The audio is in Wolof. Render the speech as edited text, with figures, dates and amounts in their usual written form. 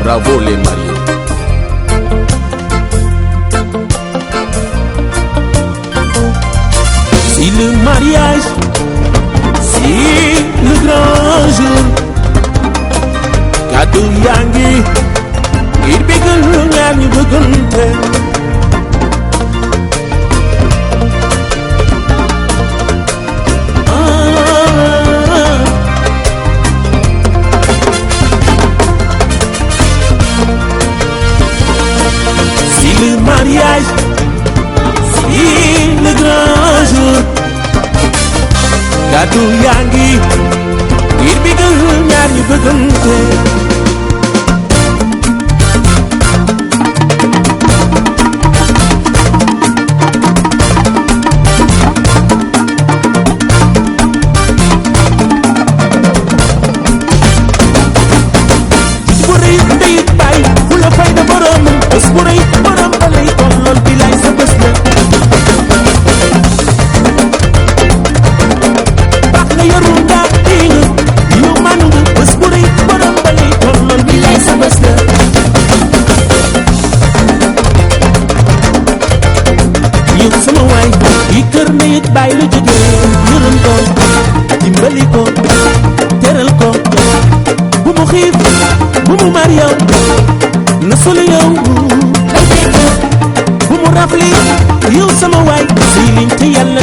Bravo les mariés. Si le mariage, si le grand jour, kàddu yaa ngi ngir bégal ñaar ñu bëggante. Si le mariage, si le grand jour, kàddu yaa ngi ngir bégal ñaar ñu bëggante. Bàyyi lu jógee yërëm ko dimbali ko teral ko bu mu xiif bu mu mar yow na solu yow bu mu rafli yow sama waay si liñ te yàlla